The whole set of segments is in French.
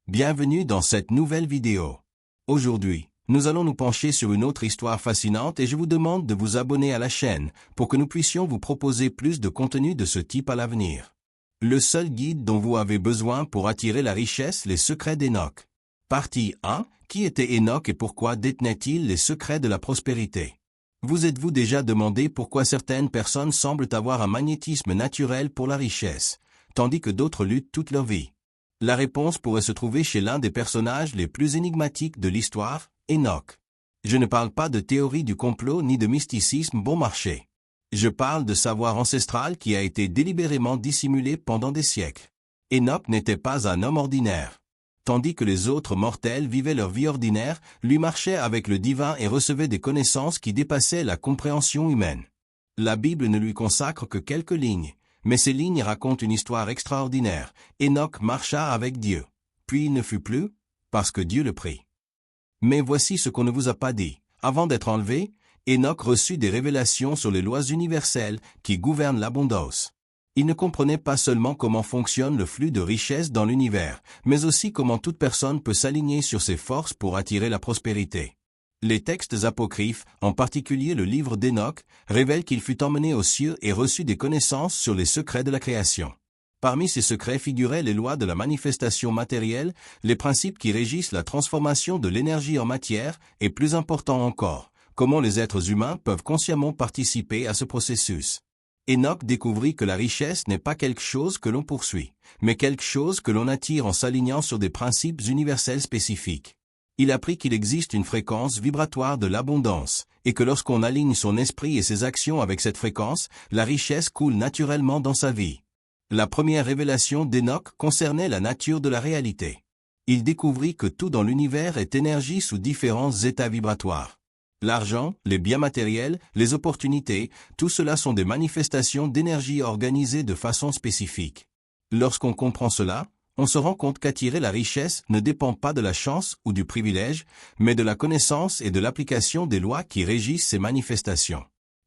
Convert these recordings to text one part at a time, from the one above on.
Bienvenue dans cette nouvelle vidéo. Aujourd'hui, nous allons nous pencher sur une autre histoire fascinante et je vous demande de vous abonner à la chaîne pour que nous puissions vous proposer plus de contenu de ce type à l'avenir. Le seul guide dont vous avez besoin pour attirer la richesse, les secrets d'Enoch. Partie 1. Qui était Enoch et pourquoi détenait-il les secrets de la prospérité? Vous êtes-vous déjà demandé pourquoi certaines personnes semblent avoir un magnétisme naturel pour la richesse, tandis que d'autres luttent toute leur vie? La réponse pourrait se trouver chez l'un des personnages les plus énigmatiques de l'histoire, Enoch. Je ne parle pas de théorie du complot ni de mysticisme bon marché. Je parle de savoir ancestral qui a été délibérément dissimulé pendant des siècles. Enoch n'était pas un homme ordinaire. Tandis que les autres mortels vivaient leur vie ordinaire, lui marchait avec le divin et recevait des connaissances qui dépassaient la compréhension humaine. La Bible ne lui consacre que quelques lignes. Mais ces lignes racontent une histoire extraordinaire. Enoch marcha avec Dieu. Puis il ne fut plus, parce que Dieu le prit. Mais voici ce qu'on ne vous a pas dit. Avant d'être enlevé, Enoch reçut des révélations sur les lois universelles qui gouvernent l'abondance. Il ne comprenait pas seulement comment fonctionne le flux de richesse dans l'univers, mais aussi comment toute personne peut s'aligner sur ses forces pour attirer la prospérité. Les textes apocryphes, en particulier le livre d'Enoch, révèlent qu'il fut emmené aux cieux et reçut des connaissances sur les secrets de la création. Parmi ces secrets figuraient les lois de la manifestation matérielle, les principes qui régissent la transformation de l'énergie en matière, et plus important encore, comment les êtres humains peuvent consciemment participer à ce processus. Enoch découvrit que la richesse n'est pas quelque chose que l'on poursuit, mais quelque chose que l'on attire en s'alignant sur des principes universels spécifiques. Il apprit qu'il existe une fréquence vibratoire de l'abondance, et que lorsqu'on aligne son esprit et ses actions avec cette fréquence, la richesse coule naturellement dans sa vie. La première révélation d'Enoch concernait la nature de la réalité. Il découvrit que tout dans l'univers est énergie sous différents états vibratoires. L'argent, les biens matériels, les opportunités, tout cela sont des manifestations d'énergie organisées de façon spécifique. Lorsqu'on comprend cela, on se rend compte qu'attirer la richesse ne dépend pas de la chance ou du privilège, mais de la connaissance et de l'application des lois qui régissent ces manifestations.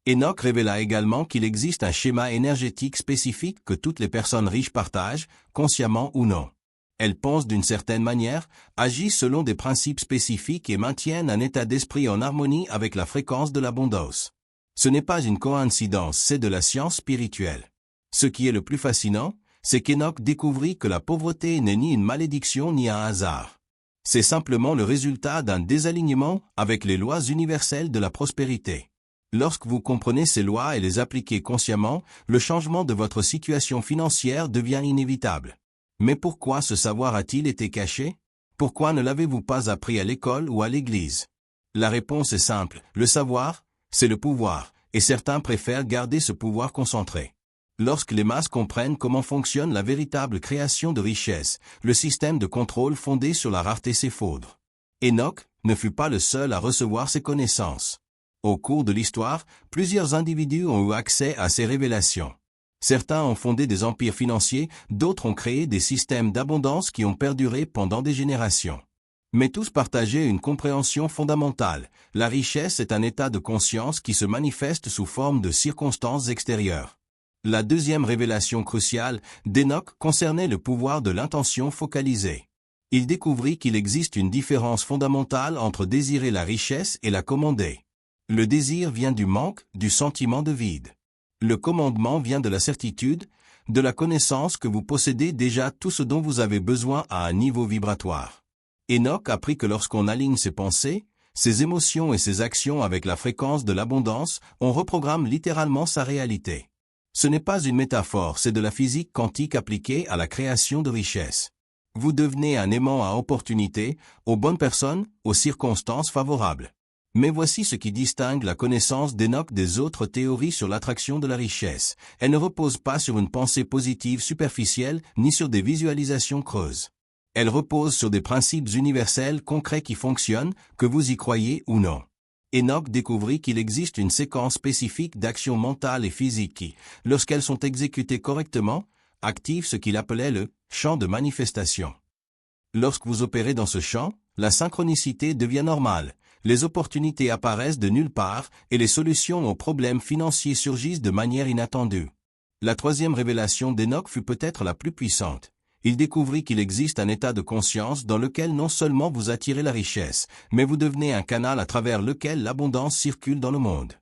Enoch révéla également qu'il existe un schéma énergétique spécifique que toutes les personnes riches partagent, consciemment ou non. Elles pensent d'une certaine manière, agissent selon des principes spécifiques et maintiennent un état d'esprit en harmonie avec la fréquence de l'abondance. Ce n'est pas une coïncidence, c'est de la science spirituelle. Ce qui est le plus fascinant, c'est qu'Enoch découvrit que la pauvreté n'est ni une malédiction ni un hasard. C'est simplement le résultat d'un désalignement avec les lois universelles de la prospérité. Lorsque vous comprenez ces lois et les appliquez consciemment, le changement de votre situation financière devient inévitable. Mais pourquoi ce savoir a-t-il été caché? Pourquoi ne l'avez-vous pas appris à l'école ou à l'église? La réponse est simple, le savoir, c'est le pouvoir, et certains préfèrent garder ce pouvoir concentré. Lorsque les masses comprennent comment fonctionne la véritable création de richesse, le système de contrôle fondé sur la rareté s'effondre. Enoch ne fut pas le seul à recevoir ces connaissances. Au cours de l'histoire, plusieurs individus ont eu accès à ces révélations. Certains ont fondé des empires financiers, d'autres ont créé des systèmes d'abondance qui ont perduré pendant des générations. Mais tous partageaient une compréhension fondamentale. La richesse est un état de conscience qui se manifeste sous forme de circonstances extérieures. La deuxième révélation cruciale d'Enoch concernait le pouvoir de l'intention focalisée. Il découvrit qu'il existe une différence fondamentale entre désirer la richesse et la commander. Le désir vient du manque, du sentiment de vide. Le commandement vient de la certitude, de la connaissance que vous possédez déjà tout ce dont vous avez besoin à un niveau vibratoire. Enoch apprit que lorsqu'on aligne ses pensées, ses émotions et ses actions avec la fréquence de l'abondance, on reprogramme littéralement sa réalité. Ce n'est pas une métaphore, c'est de la physique quantique appliquée à la création de richesse. Vous devenez un aimant à opportunités, aux bonnes personnes, aux circonstances favorables. Mais voici ce qui distingue la connaissance d'Enoch des autres théories sur l'attraction de la richesse. Elle ne repose pas sur une pensée positive superficielle, ni sur des visualisations creuses. Elle repose sur des principes universels concrets qui fonctionnent, que vous y croyez ou non. Enoch découvrit qu'il existe une séquence spécifique d'actions mentales et physiques qui, lorsqu'elles sont exécutées correctement, activent ce qu'il appelait le champ de manifestation. Lorsque vous opérez dans ce champ, la synchronicité devient normale, les opportunités apparaissent de nulle part et les solutions aux problèmes financiers surgissent de manière inattendue. La troisième révélation d'Enoch fut peut-être la plus puissante. Il découvrit qu'il existe un état de conscience dans lequel non seulement vous attirez la richesse, mais vous devenez un canal à travers lequel l'abondance circule dans le monde.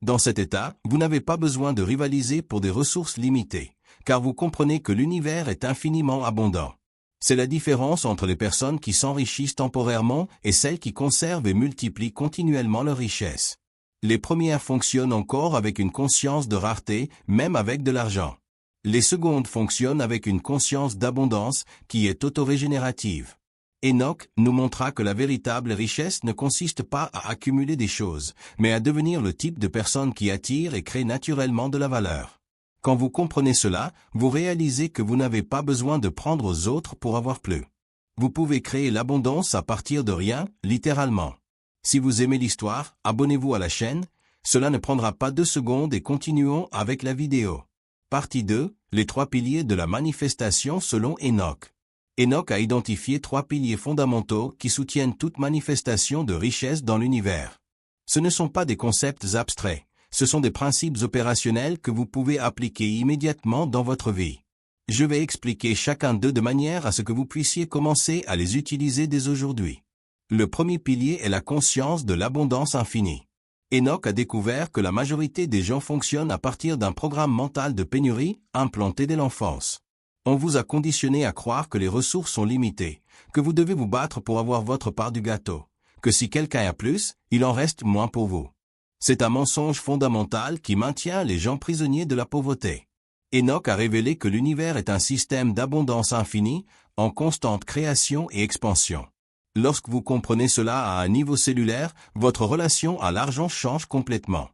Dans cet état, vous n'avez pas besoin de rivaliser pour des ressources limitées, car vous comprenez que l'univers est infiniment abondant. C'est la différence entre les personnes qui s'enrichissent temporairement et celles qui conservent et multiplient continuellement leur richesse. Les premières fonctionnent encore avec une conscience de rareté, même avec de l'argent. Les secondes fonctionnent avec une conscience d'abondance qui est autorégénérative. Enoch nous montra que la véritable richesse ne consiste pas à accumuler des choses, mais à devenir le type de personne qui attire et crée naturellement de la valeur. Quand vous comprenez cela, vous réalisez que vous n'avez pas besoin de prendre aux autres pour avoir plus. Vous pouvez créer l'abondance à partir de rien, littéralement. Si vous aimez l'histoire, abonnez-vous à la chaîne. Cela ne prendra pas 2 secondes et continuons avec la vidéo. Partie 2, les 3 piliers de la manifestation selon Enoch. Enoch a identifié 3 piliers fondamentaux qui soutiennent toute manifestation de richesse dans l'univers. Ce ne sont pas des concepts abstraits, ce sont des principes opérationnels que vous pouvez appliquer immédiatement dans votre vie. Je vais expliquer chacun d'eux de manière à ce que vous puissiez commencer à les utiliser dès aujourd'hui. Le premier pilier est la conscience de l'abondance infinie. Enoch a découvert que la majorité des gens fonctionnent à partir d'un programme mental de pénurie implanté dès l'enfance. On vous a conditionné à croire que les ressources sont limitées, que vous devez vous battre pour avoir votre part du gâteau, que si quelqu'un a plus, il en reste moins pour vous. C'est un mensonge fondamental qui maintient les gens prisonniers de la pauvreté. Enoch a révélé que l'univers est un système d'abondance infinie, en constante création et expansion. Lorsque vous comprenez cela à un niveau cellulaire, votre relation à l'argent change complètement.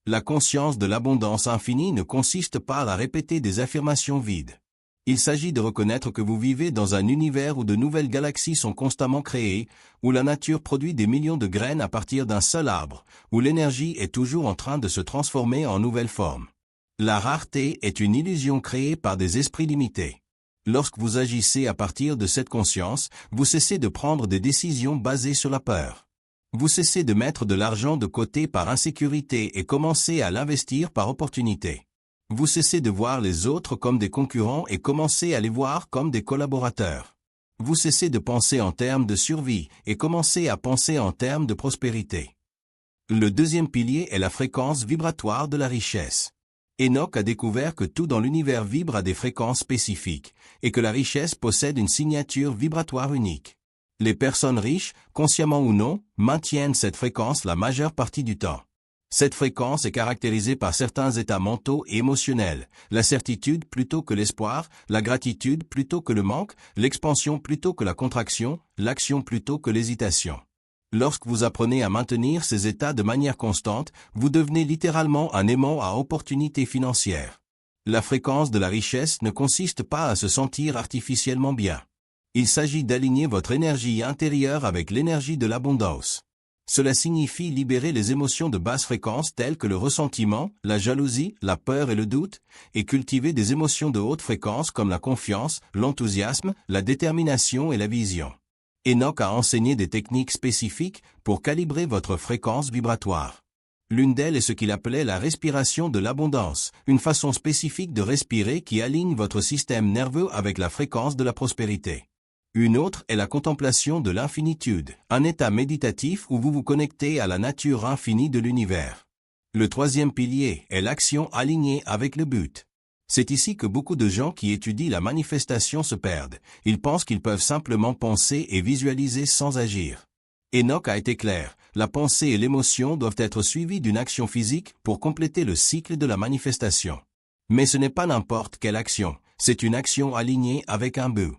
La conscience de l'abondance infinie ne consiste pas à répéter des affirmations vides. Il s'agit de reconnaître que vous vivez dans un univers où de nouvelles galaxies sont constamment créées, où la nature produit des millions de graines à partir d'un seul arbre, où l'énergie est toujours en train de se transformer en nouvelles formes. La rareté est une illusion créée par des esprits limités. Lorsque vous agissez à partir de cette conscience, vous cessez de prendre des décisions basées sur la peur. Vous cessez de mettre de l'argent de côté par insécurité et commencez à l'investir par opportunité. Vous cessez de voir les autres comme des concurrents et commencez à les voir comme des collaborateurs. Vous cessez de penser en termes de survie et commencez à penser en termes de prospérité. Le deuxième pilier est la fréquence vibratoire de la richesse. Enoch a découvert que tout dans l'univers vibre à des fréquences spécifiques, et que la richesse possède une signature vibratoire unique. Les personnes riches, consciemment ou non, maintiennent cette fréquence la majeure partie du temps. Cette fréquence est caractérisée par certains états mentaux et émotionnels, la certitude plutôt que l'espoir, la gratitude plutôt que le manque, l'expansion plutôt que la contraction, l'action plutôt que l'hésitation. Lorsque vous apprenez à maintenir ces états de manière constante, vous devenez littéralement un aimant à opportunités financières. La fréquence de la richesse ne consiste pas à se sentir artificiellement bien. Il s'agit d'aligner votre énergie intérieure avec l'énergie de l'abondance. Cela signifie libérer les émotions de basse fréquence telles que le ressentiment, la jalousie, la peur et le doute, et cultiver des émotions de haute fréquence comme la confiance, l'enthousiasme, la détermination et la vision. Enoch a enseigné des techniques spécifiques pour calibrer votre fréquence vibratoire. L'une d'elles est ce qu'il appelait la respiration de l'abondance, une façon spécifique de respirer qui aligne votre système nerveux avec la fréquence de la prospérité. Une autre est la contemplation de l'infinitude, un état méditatif où vous vous connectez à la nature infinie de l'univers. Le troisième pilier est l'action alignée avec le but. C'est ici que beaucoup de gens qui étudient la manifestation se perdent. Ils pensent qu'ils peuvent simplement penser et visualiser sans agir. Enoch a été clair, la pensée et l'émotion doivent être suivies d'une action physique pour compléter le cycle de la manifestation. Mais ce n'est pas n'importe quelle action, c'est une action alignée avec un but.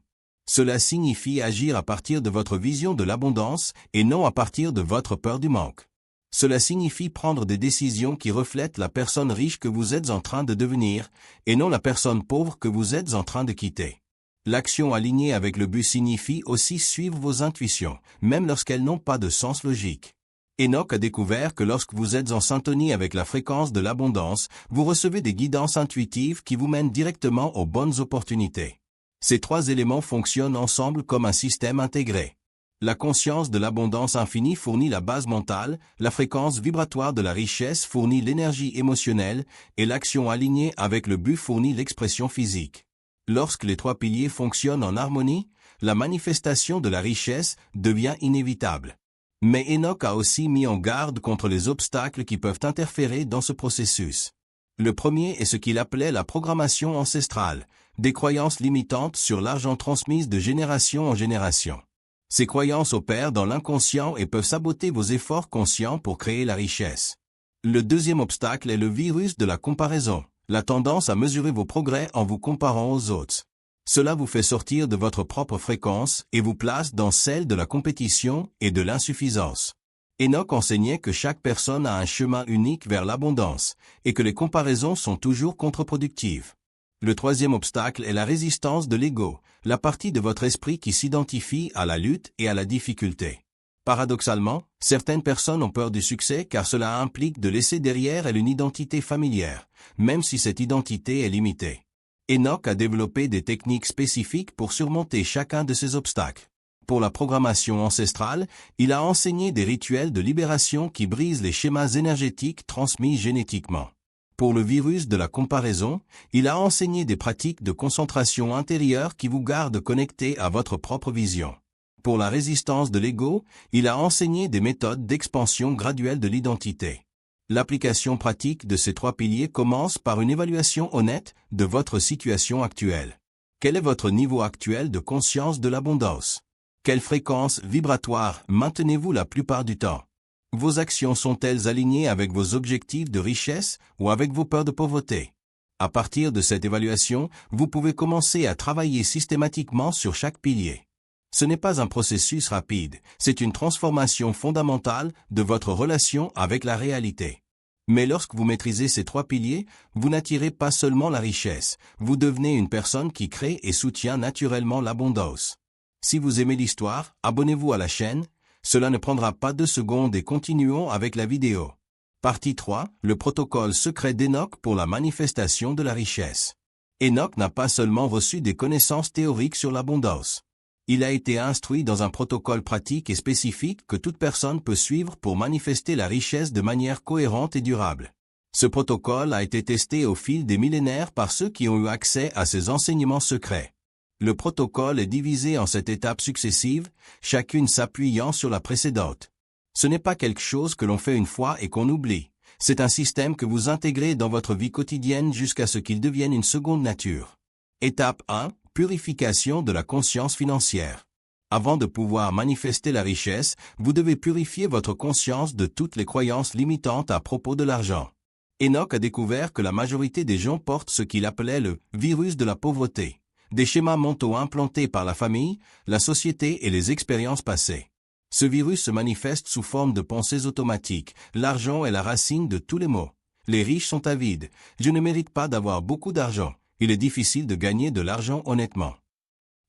Cela signifie agir à partir de votre vision de l'abondance et non à partir de votre peur du manque. Cela signifie prendre des décisions qui reflètent la personne riche que vous êtes en train de devenir, et non la personne pauvre que vous êtes en train de quitter. L'action alignée avec le but signifie aussi suivre vos intuitions, même lorsqu'elles n'ont pas de sens logique. Enoch a découvert que lorsque vous êtes en syntonie avec la fréquence de l'abondance, vous recevez des guidances intuitives qui vous mènent directement aux bonnes opportunités. Ces 3 éléments fonctionnent ensemble comme un système intégré. La conscience de l'abondance infinie fournit la base mentale, la fréquence vibratoire de la richesse fournit l'énergie émotionnelle, et l'action alignée avec le but fournit l'expression physique. Lorsque les trois piliers fonctionnent en harmonie, la manifestation de la richesse devient inévitable. Mais Enoch a aussi mis en garde contre les obstacles qui peuvent interférer dans ce processus. Le premier est ce qu'il appelait la programmation ancestrale, des croyances limitantes sur l'argent transmises de génération en génération. Ces croyances opèrent dans l'inconscient et peuvent saboter vos efforts conscients pour créer la richesse. Le deuxième obstacle est le virus de la comparaison, la tendance à mesurer vos progrès en vous comparant aux autres. Cela vous fait sortir de votre propre fréquence et vous place dans celle de la compétition et de l'insuffisance. Enoch enseignait que chaque personne a un chemin unique vers l'abondance et que les comparaisons sont toujours contre-productives. Le troisième obstacle est la résistance de l'ego, la partie de votre esprit qui s'identifie à la lutte et à la difficulté. Paradoxalement, certaines personnes ont peur du succès car cela implique de laisser derrière elles une identité familière, même si cette identité est limitée. Enoch a développé des techniques spécifiques pour surmonter chacun de ces obstacles. Pour la programmation ancestrale, il a enseigné des rituels de libération qui brisent les schémas énergétiques transmis génétiquement. Pour le virus de la comparaison, il a enseigné des pratiques de concentration intérieure qui vous gardent connecté à votre propre vision. Pour la résistance de l'ego, il a enseigné des méthodes d'expansion graduelle de l'identité. L'application pratique de ces trois piliers commence par une évaluation honnête de votre situation actuelle. Quel est votre niveau actuel de conscience de l'abondance? Quelle fréquence vibratoire maintenez-vous la plupart du temps? Vos actions sont-elles alignées avec vos objectifs de richesse ou avec vos peurs de pauvreté? À partir de cette évaluation, vous pouvez commencer à travailler systématiquement sur chaque pilier. Ce n'est pas un processus rapide, c'est une transformation fondamentale de votre relation avec la réalité. Mais lorsque vous maîtrisez ces trois piliers, vous n'attirez pas seulement la richesse, vous devenez une personne qui crée et soutient naturellement l'abondance. Si vous aimez l'histoire, abonnez-vous à la chaîne, cela ne prendra pas 2 secondes et continuons avec la vidéo. Partie 3, le protocole secret d'Enoch pour la manifestation de la richesse. Enoch n'a pas seulement reçu des connaissances théoriques sur l'abondance. Il a été instruit dans un protocole pratique et spécifique que toute personne peut suivre pour manifester la richesse de manière cohérente et durable. Ce protocole a été testé au fil des millénaires par ceux qui ont eu accès à ces enseignements secrets. Le protocole est divisé en 7 étapes successives, chacune s'appuyant sur la précédente. Ce n'est pas quelque chose que l'on fait une fois et qu'on oublie. C'est un système que vous intégrez dans votre vie quotidienne jusqu'à ce qu'il devienne une seconde nature. Étape 1. Purification de la conscience financière. Avant de pouvoir manifester la richesse, vous devez purifier votre conscience de toutes les croyances limitantes à propos de l'argent. Enoch a découvert que la majorité des gens portent ce qu'il appelait le virus de la pauvreté, des schémas mentaux implantés par la famille, la société et les expériences passées. Ce virus se manifeste sous forme de pensées automatiques. L'argent est la racine de tous les maux. Les riches sont avides. Je ne mérite pas d'avoir beaucoup d'argent. Il est difficile de gagner de l'argent honnêtement.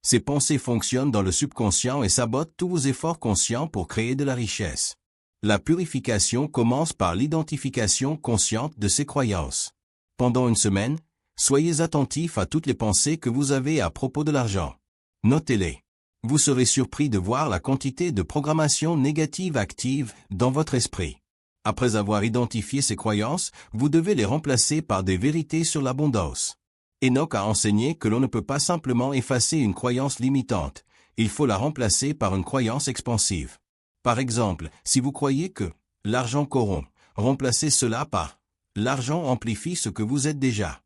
Ces pensées fonctionnent dans le subconscient et sabotent tous vos efforts conscients pour créer de la richesse. La purification commence par l'identification consciente de ces croyances. Pendant une semaine, soyez attentif à toutes les pensées que vous avez à propos de l'argent. Notez-les. Vous serez surpris de voir la quantité de programmation négative active dans votre esprit. Après avoir identifié ces croyances, vous devez les remplacer par des vérités sur l'abondance. Enoch a enseigné que l'on ne peut pas simplement effacer une croyance limitante, il faut la remplacer par une croyance expansive. Par exemple, si vous croyez que l'argent corrompt, remplacez cela par l'argent amplifie ce que vous êtes déjà.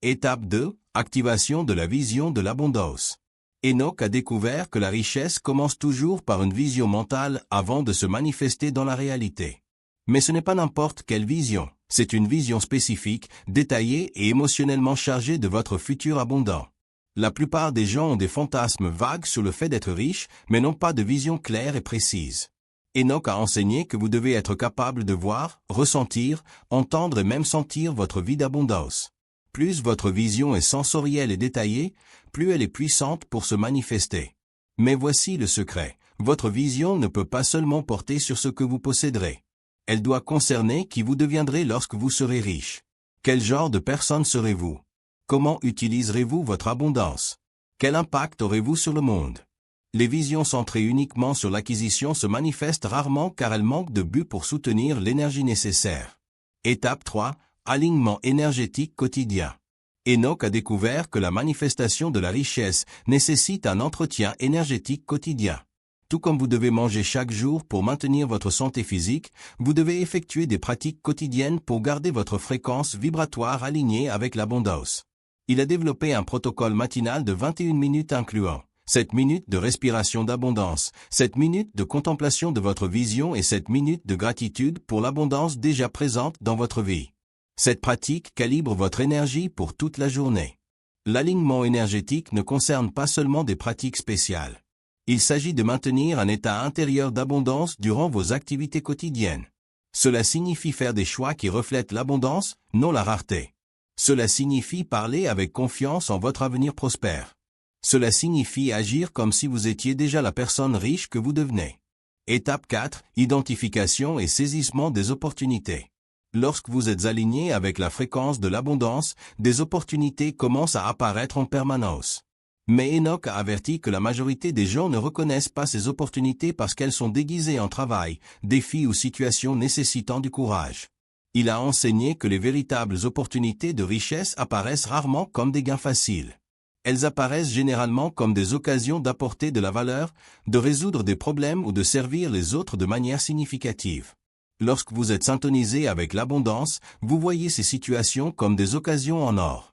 Étape 2. Activation de la vision de l'abondance. Enoch a découvert que la richesse commence toujours par une vision mentale avant de se manifester dans la réalité. Mais ce n'est pas n'importe quelle vision, c'est une vision spécifique, détaillée et émotionnellement chargée de votre futur abondant. La plupart des gens ont des fantasmes vagues sur le fait d'être riches, mais n'ont pas de vision claire et précise. Enoch a enseigné que vous devez être capable de voir, ressentir, entendre et même sentir votre vie d'abondance. Plus votre vision est sensorielle et détaillée, plus elle est puissante pour se manifester. Mais voici le secret, votre vision ne peut pas seulement porter sur ce que vous posséderez. Elle doit concerner qui vous deviendrez lorsque vous serez riche. Quel genre de personne serez-vous? Comment utiliserez-vous votre abondance? Quel impact aurez-vous sur le monde? Les visions centrées uniquement sur l'acquisition se manifestent rarement car elles manquent de but pour soutenir l'énergie nécessaire. Étape 3. Alignement énergétique quotidien. Enoch a découvert que la manifestation de la richesse nécessite un entretien énergétique quotidien. Tout comme vous devez manger chaque jour pour maintenir votre santé physique, vous devez effectuer des pratiques quotidiennes pour garder votre fréquence vibratoire alignée avec l'abondance. Il a développé un protocole matinal de 21 minutes incluant 7 minutes de respiration d'abondance, 7 minutes de contemplation de votre vision et 7 minutes de gratitude pour l'abondance déjà présente dans votre vie. Cette pratique calibre votre énergie pour toute la journée. L'alignement énergétique ne concerne pas seulement des pratiques spéciales. Il s'agit de maintenir un état intérieur d'abondance durant vos activités quotidiennes. Cela signifie faire des choix qui reflètent l'abondance, non la rareté. Cela signifie parler avec confiance en votre avenir prospère. Cela signifie agir comme si vous étiez déjà la personne riche que vous devenez. Étape 4. Identification et saisissement des opportunités. Lorsque vous êtes aligné avec la fréquence de l'abondance, des opportunités commencent à apparaître en permanence. Mais Enoch a averti que la majorité des gens ne reconnaissent pas ces opportunités parce qu'elles sont déguisées en travail, défis ou situations nécessitant du courage. Il a enseigné que les véritables opportunités de richesse apparaissent rarement comme des gains faciles. Elles apparaissent généralement comme des occasions d'apporter de la valeur, de résoudre des problèmes ou de servir les autres de manière significative. Lorsque vous êtes syntonisé avec l'abondance, vous voyez ces situations comme des occasions en or.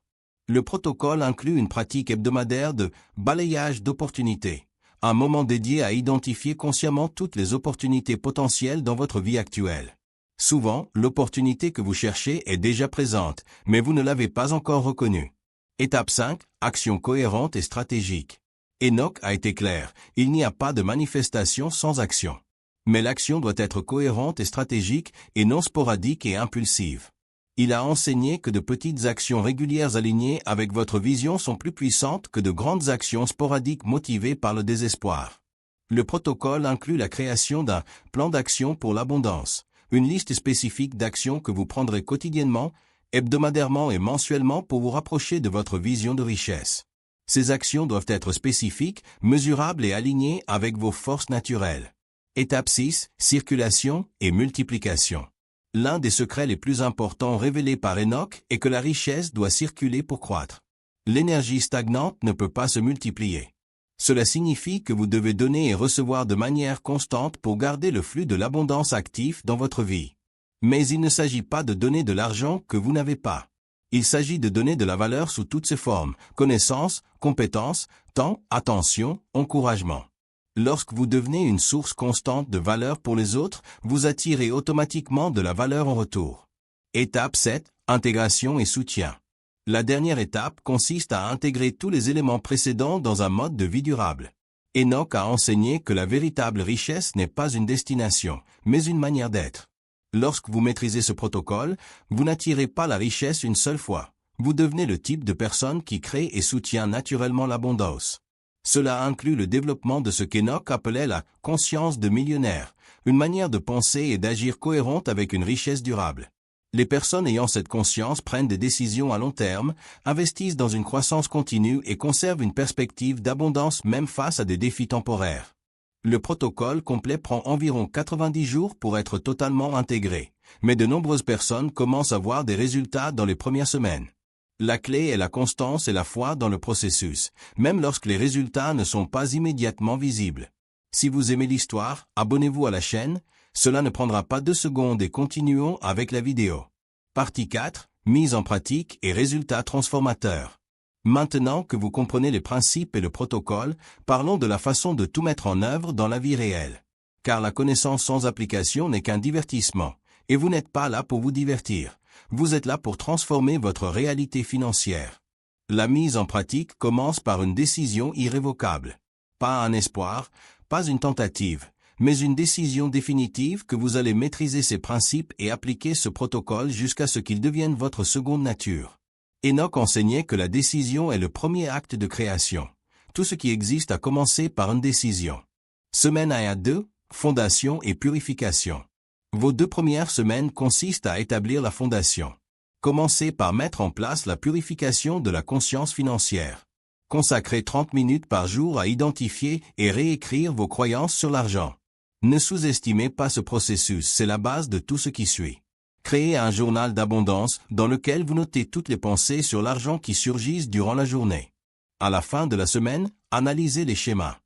Le protocole inclut une pratique hebdomadaire de balayage d'opportunités, un moment dédié à identifier consciemment toutes les opportunités potentielles dans votre vie actuelle. Souvent, l'opportunité que vous cherchez est déjà présente, mais vous ne l'avez pas encore reconnue. Étape 5. Action cohérente et stratégique. Enoch a été clair, il n'y a pas de manifestation sans action. Mais l'action doit être cohérente et stratégique et non sporadique et impulsive. Il a enseigné que de petites actions régulières alignées avec votre vision sont plus puissantes que de grandes actions sporadiques motivées par le désespoir. Le protocole inclut la création d'un plan d'action pour l'abondance, une liste spécifique d'actions que vous prendrez quotidiennement, hebdomadairement et mensuellement pour vous rapprocher de votre vision de richesse. Ces actions doivent être spécifiques, mesurables et alignées avec vos forces naturelles. Étape 6. Circulation et multiplication. L'un des secrets les plus importants révélés par Enoch est que la richesse doit circuler pour croître. L'énergie stagnante ne peut pas se multiplier. Cela signifie que vous devez donner et recevoir de manière constante pour garder le flux de l'abondance actif dans votre vie. Mais il ne s'agit pas de donner de l'argent que vous n'avez pas. Il s'agit de donner de la valeur sous toutes ses formes, connaissances, compétences, temps, attention, encouragement. Lorsque vous devenez une source constante de valeur pour les autres, vous attirez automatiquement de la valeur en retour. Étape 7. Intégration et soutien. La dernière étape consiste à intégrer tous les éléments précédents dans un mode de vie durable. Enoch a enseigné que la véritable richesse n'est pas une destination, mais une manière d'être. Lorsque vous maîtrisez ce protocole, vous n'attirez pas la richesse une seule fois. Vous devenez le type de personne qui crée et soutient naturellement l'abondance. Cela inclut le développement de ce qu'Enoch appelait la conscience de millionnaire, une manière de penser et d'agir cohérente avec une richesse durable. Les personnes ayant cette conscience prennent des décisions à long terme, investissent dans une croissance continue et conservent une perspective d'abondance même face à des défis temporaires. Le protocole complet prend environ 90 jours pour être totalement intégré, mais de nombreuses personnes commencent à voir des résultats dans les premières semaines. La clé est la constance et la foi dans le processus, même lorsque les résultats ne sont pas immédiatement visibles. Si vous aimez l'histoire, abonnez-vous à la chaîne, cela ne prendra pas 2 secondes et continuons avec la vidéo. Partie 4, mise en pratique et résultats transformateurs. Maintenant que vous comprenez les principes et le protocole, parlons de la façon de tout mettre en œuvre dans la vie réelle. Car la connaissance sans application n'est qu'un divertissement, et vous n'êtes pas là pour vous divertir. Vous êtes là pour transformer votre réalité financière. La mise en pratique commence par une décision irrévocable. Pas un espoir, pas une tentative, mais une décision définitive que vous allez maîtriser ces principes et appliquer ce protocole jusqu'à ce qu'il devienne votre seconde nature. Enoch enseignait que la décision est le premier acte de création. Tout ce qui existe a commencé par une décision. Semaine 1 à 2, fondation et purification. Vos 2 premières semaines consistent à établir la fondation. Commencez par mettre en place la purification de la conscience financière. Consacrez 30 minutes par jour à identifier et réécrire vos croyances sur l'argent. Ne sous-estimez pas ce processus, c'est la base de tout ce qui suit. Créez un journal d'abondance dans lequel vous notez toutes les pensées sur l'argent qui surgissent durant la journée. À la fin de la semaine, analysez les schémas.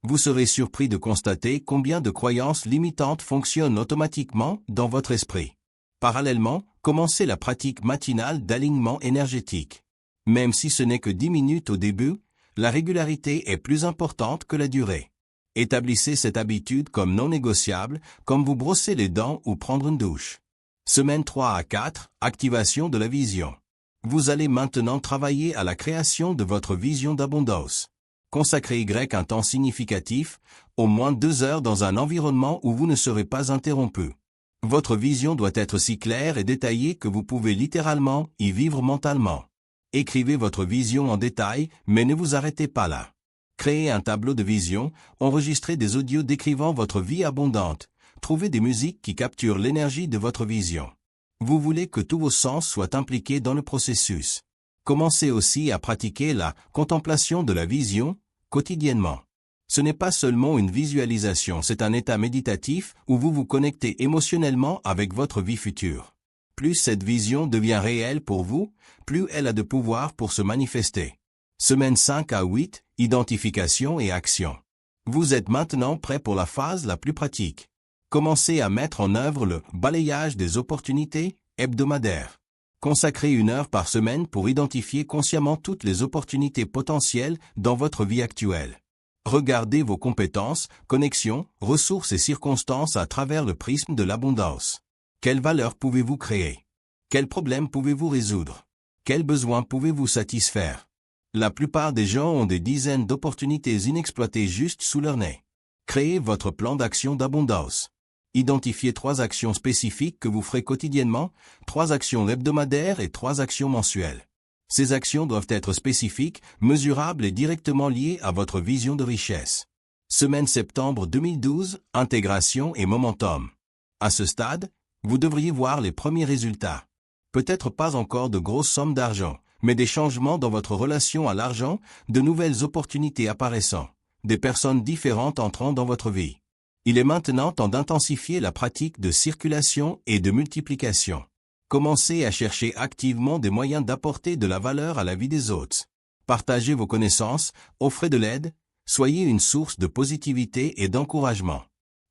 Vous serez surpris de constater combien de croyances limitantes fonctionnent automatiquement dans votre esprit. Parallèlement, commencez la pratique matinale d'alignement énergétique. Même si ce n'est que 10 minutes au début, la régularité est plus importante que la durée. Établissez cette habitude comme non négociable, comme vous brosser les dents ou prendre une douche. Semaine 3 à 4, activation de la vision. Vous allez maintenant travailler à la création de votre vision d'abondance. Consacrez un temps significatif, au moins 2 heures dans un environnement où vous ne serez pas interrompu. Votre vision doit être si claire et détaillée que vous pouvez littéralement y vivre mentalement. Écrivez votre vision en détail, mais ne vous arrêtez pas là. Créez un tableau de vision, enregistrez des audios décrivant votre vie abondante, trouvez des musiques qui capturent l'énergie de votre vision. Vous voulez que tous vos sens soient impliqués dans le processus. Commencez aussi à pratiquer la contemplation de la vision quotidiennement. Ce n'est pas seulement une visualisation, c'est un état méditatif où vous vous connectez émotionnellement avec votre vie future. Plus cette vision devient réelle pour vous, plus elle a de pouvoir pour se manifester. Semaine 5 à 8, identification et action. Vous êtes maintenant prêt pour la phase la plus pratique. Commencez à mettre en œuvre le balayage des opportunités hebdomadaires. Consacrez 1 heure par semaine pour identifier consciemment toutes les opportunités potentielles dans votre vie actuelle. Regardez vos compétences, connexions, ressources et circonstances à travers le prisme de l'abondance. Quelle valeur pouvez-vous créer? Quels problèmes pouvez-vous résoudre? Quels besoins pouvez-vous satisfaire? La plupart des gens ont des dizaines d'opportunités inexploitées juste sous leur nez. Créez votre plan d'action d'abondance. Identifiez 3 actions spécifiques que vous ferez quotidiennement, 3 actions hebdomadaires et 3 actions mensuelles. Ces actions doivent être spécifiques, mesurables et directement liées à votre vision de richesse. Semaine septembre 2012, intégration et momentum. À ce stade, vous devriez voir les premiers résultats. Peut-être pas encore de grosses sommes d'argent, mais des changements dans votre relation à l'argent, de nouvelles opportunités apparaissant, des personnes différentes entrant dans votre vie. Il est maintenant temps d'intensifier la pratique de circulation et de multiplication. Commencez à chercher activement des moyens d'apporter de la valeur à la vie des autres. Partagez vos connaissances, offrez de l'aide, soyez une source de positivité et d'encouragement.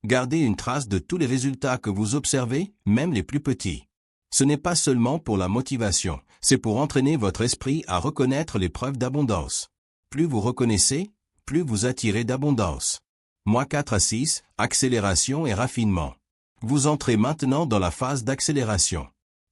Gardez une trace de tous les résultats que vous observez, même les plus petits. Ce n'est pas seulement pour la motivation, c'est pour entraîner votre esprit à reconnaître les preuves d'abondance. Plus vous reconnaissez, plus vous attirez d'abondance. Mois 4 à 6, accélération et raffinement. Vous entrez maintenant dans la phase d'accélération.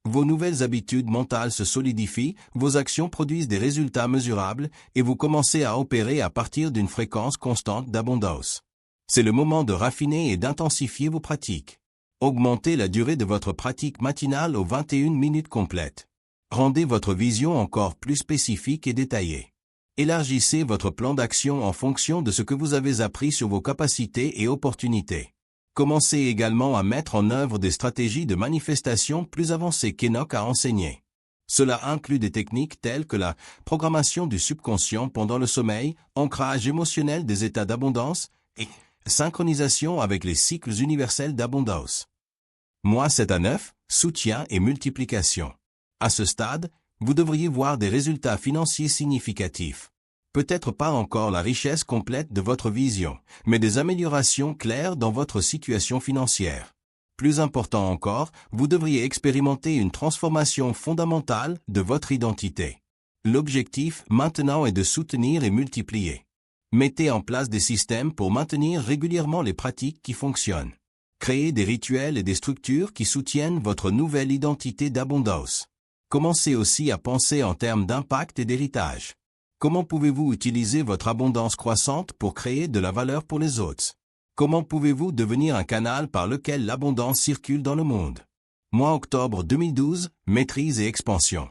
Vos nouvelles habitudes mentales se solidifient, vos actions produisent des résultats mesurables et vous commencez à opérer à partir d'une fréquence constante d'abondance. C'est le moment de raffiner et d'intensifier vos pratiques. Augmentez la durée de votre pratique matinale aux 21 minutes complètes. Rendez votre vision encore plus spécifique et détaillée. Élargissez votre plan d'action en fonction de ce que vous avez appris sur vos capacités et opportunités. Commencez également à mettre en œuvre des stratégies de manifestation plus avancées qu'Enoch a enseignées. Cela inclut des techniques telles que la programmation du subconscient pendant le sommeil, ancrage émotionnel des états d'abondance et synchronisation avec les cycles universels d'abondance. Mois 7 à 9, soutien et multiplication. À ce stade, vous devriez voir des résultats financiers significatifs. Peut-être pas encore la richesse complète de votre vision, mais des améliorations claires dans votre situation financière. Plus important encore, vous devriez expérimenter une transformation fondamentale de votre identité. L'objectif maintenant est de soutenir et multiplier. Mettez en place des systèmes pour maintenir régulièrement les pratiques qui fonctionnent. Créez des rituels et des structures qui soutiennent votre nouvelle identité d'abondance. Commencez aussi à penser en termes d'impact et d'héritage. Comment pouvez-vous utiliser votre abondance croissante pour créer de la valeur pour les autres? Comment pouvez-vous devenir un canal par lequel l'abondance circule dans le monde? Mois octobre 2012, maîtrise et expansion.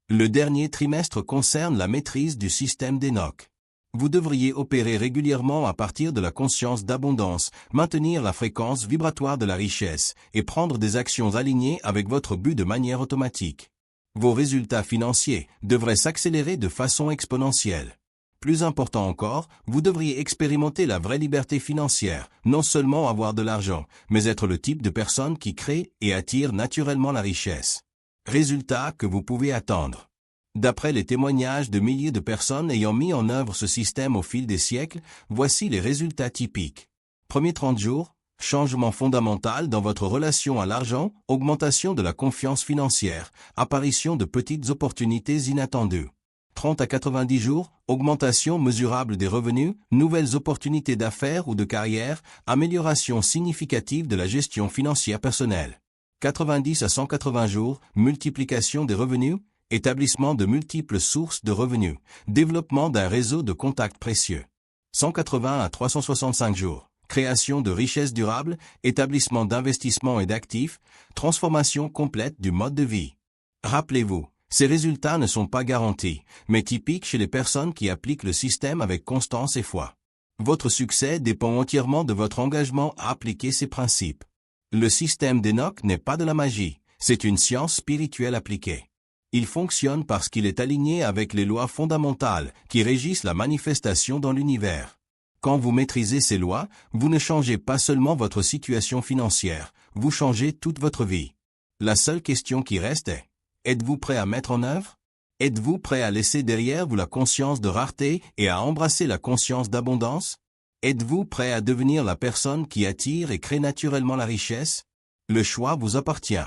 Le dernier trimestre concerne la maîtrise du système d'Enoch. Vous devriez opérer régulièrement à partir de la conscience d'abondance, maintenir la fréquence vibratoire de la richesse et prendre des actions alignées avec votre but de manière automatique. Vos résultats financiers devraient s'accélérer de façon exponentielle. Plus important encore, vous devriez expérimenter la vraie liberté financière, non seulement avoir de l'argent, mais être le type de personne qui crée et attire naturellement la richesse. Résultat que vous pouvez attendre. D'après les témoignages de milliers de personnes ayant mis en œuvre ce système au fil des siècles, voici les résultats typiques. Premier 30 jours, changement fondamental dans votre relation à l'argent, augmentation de la confiance financière, apparition de petites opportunités inattendues. 30 à 90 jours, augmentation mesurable des revenus, nouvelles opportunités d'affaires ou de carrière, amélioration significative de la gestion financière personnelle. 90 à 180 jours, multiplication des revenus, établissement de multiples sources de revenus, développement d'un réseau de contacts précieux. 180 à 365 jours, création de richesses durables, établissement d'investissements et d'actifs, transformation complète du mode de vie. Rappelez-vous, ces résultats ne sont pas garantis, mais typiques chez les personnes qui appliquent le système avec constance et foi. Votre succès dépend entièrement de votre engagement à appliquer ces principes. Le système d'Enoch n'est pas de la magie, c'est une science spirituelle appliquée. Il fonctionne parce qu'il est aligné avec les lois fondamentales qui régissent la manifestation dans l'univers. Quand vous maîtrisez ces lois, vous ne changez pas seulement votre situation financière, vous changez toute votre vie. La seule question qui reste est: êtes-vous prêt à mettre en œuvre? Êtes-vous prêt à laisser derrière vous la conscience de rareté et à embrasser la conscience d'abondance? Êtes-vous prêt à devenir la personne qui attire et crée naturellement la richesse? Le choix vous appartient.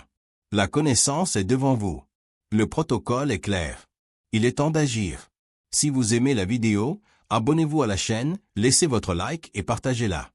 La connaissance est devant vous. Le protocole est clair. Il est temps d'agir. Si vous aimez la vidéo, abonnez-vous à la chaîne, laissez votre like et partagez-la.